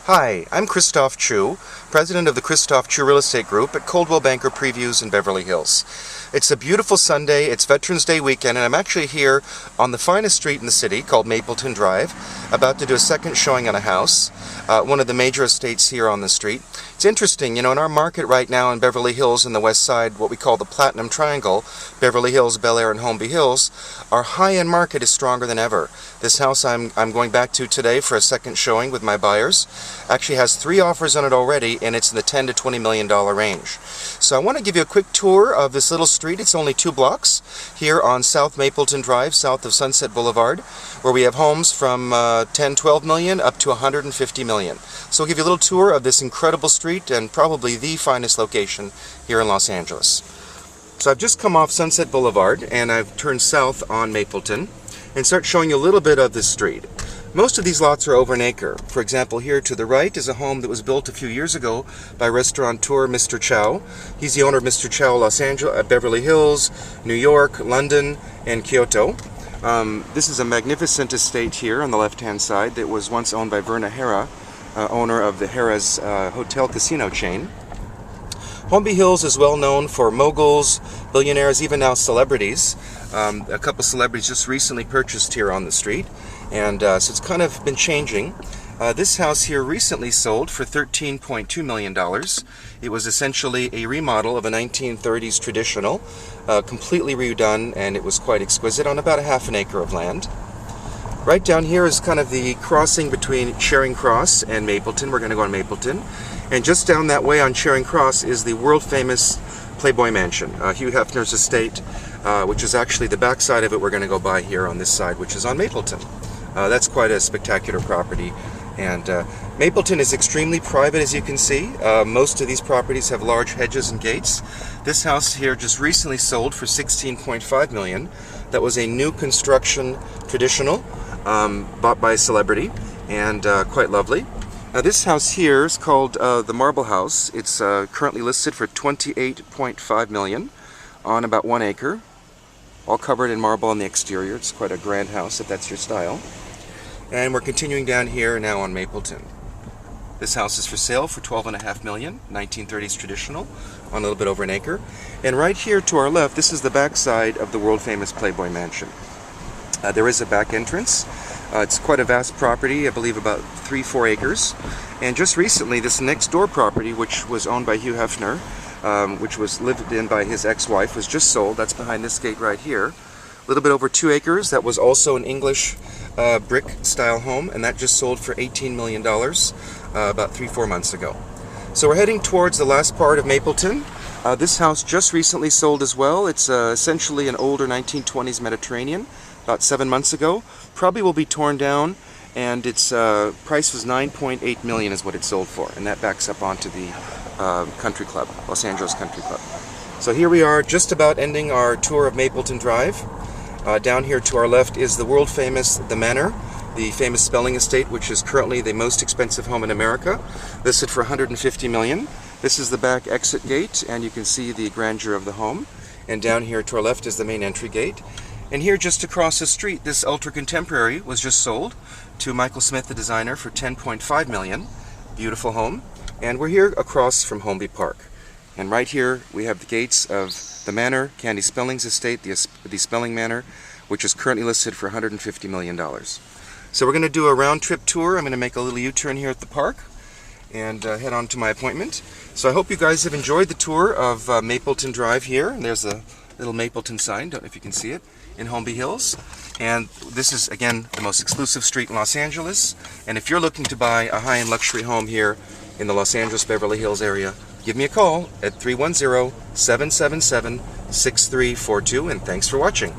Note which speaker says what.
Speaker 1: Hi, I'm Christophe Choo, president of the Christophe Choo Real Estate Group at Coldwell Banker Previews in Beverly Hills. It's a beautiful Sunday, it's Veterans Day weekend, and I'm actually here on the finest street in the city called Mapleton Drive, about to do a second showing on a house, one of the major estates here on the street. It's interesting, in our market right now in Beverly Hills in the Westside, what we call the Platinum Triangle, Beverly Hills, Bel Air, and Holmby Hills, our high-end market is stronger than ever. This house I'm going back to today for a second showing with my buyers actually has 3 offers on it already, and it's in the $10 to $20 million range. So I want to give you a quick tour of this little street. It's only 2 blocks here on South Mapleton Drive, south of Sunset Boulevard, where we have homes from 10, 12 million up to 150 million. So I'll give you a little tour of this incredible street and probably the finest location here in Los Angeles. So I've just come off Sunset Boulevard and I've turned south on Mapleton and start showing you a little bit of this street. Most of these lots are over an acre. For example, here to the right is a home that was built a few years ago by restaurateur Mr. Chow. He's the owner of Mr. Chow Los Angeles, Beverly Hills, New York, London, and Kyoto. This is a magnificent estate here on the left-hand side that was once owned by Verna Hera, owner of the Hera's hotel casino chain. Holmby Hills is well known for moguls, billionaires, even now celebrities. A couple celebrities just recently purchased here on the street, and so it's kind of been changing. This house here recently sold for $13.2 million. It was essentially a remodel of a 1930s traditional, completely redone, and it was quite exquisite on about a half an acre of land. Right down here is kind of the crossing between Charing Cross and Mapleton. We're going to go on Mapleton. And just down that way on Charing Cross is the world-famous Playboy Mansion, Hugh Hefner's estate, which is actually the backside of it we're going to go by here on this side, which is on Mapleton. That's quite a spectacular property. And Mapleton is extremely private, as you can see. Most of these properties have large hedges and gates. This house here just recently sold for $16.5 million. That was a new construction traditional, bought by a celebrity, and quite lovely. Now this house here is called the Marble House. It's currently listed for $28.5 million on about 1 acre, all covered in marble on the exterior. It's quite a grand house if that's your style. And we're continuing down here now on Mapleton. This house is for sale for $12.5 million, 1930s traditional, on a little bit over 1 acre. And right here to our left, this is the back side of the world-famous Playboy Mansion. There is a back entrance. It's quite a vast property, I believe about 3-4 acres. And just recently, this next door property, which was owned by Hugh Hefner, which was lived in by his ex-wife, was just sold. That's behind this gate right here. A little bit over 2 acres. That was also an English brick-style home, and that just sold for $18 million about 3-4 months ago. So we're heading towards the last part of Mapleton. This house just recently sold as well. It's essentially an older 1920s Mediterranean, about 7 months ago. Probably will be torn down, and its price was $9.8 million is what it sold for, and that backs up onto the country club, Los Angeles Country Club. So here we are, just about ending our tour of Mapleton Drive. Down here to our left is the world-famous The Manor, the famous Spelling estate, which is currently the most expensive home in America, listed for $150 million. This is the back exit gate, and you can see the grandeur of the home. And down here to our left is the main entry gate. And here just across the street, this ultra-contemporary was just sold to Michael Smith, the designer, for $10.5 million. Beautiful home. And we're here across from Holmby Park. And right here we have the gates of the Manor, Candy Spelling's estate, the Spelling Manor, which is currently listed for $150 million. So we're going to do a round-trip tour. I'm going to make a little U-turn here at the park and head on to my appointment. So I hope you guys have enjoyed the tour of Mapleton Drive here. And there's a little Mapleton sign, don't know if you can see it, in Holmby Hills. And this is, again, the most exclusive street in Los Angeles. And if you're looking to buy a high-end luxury home here in the Los Angeles Beverly Hills area, give me a call at 310-777-6342, and thanks for watching.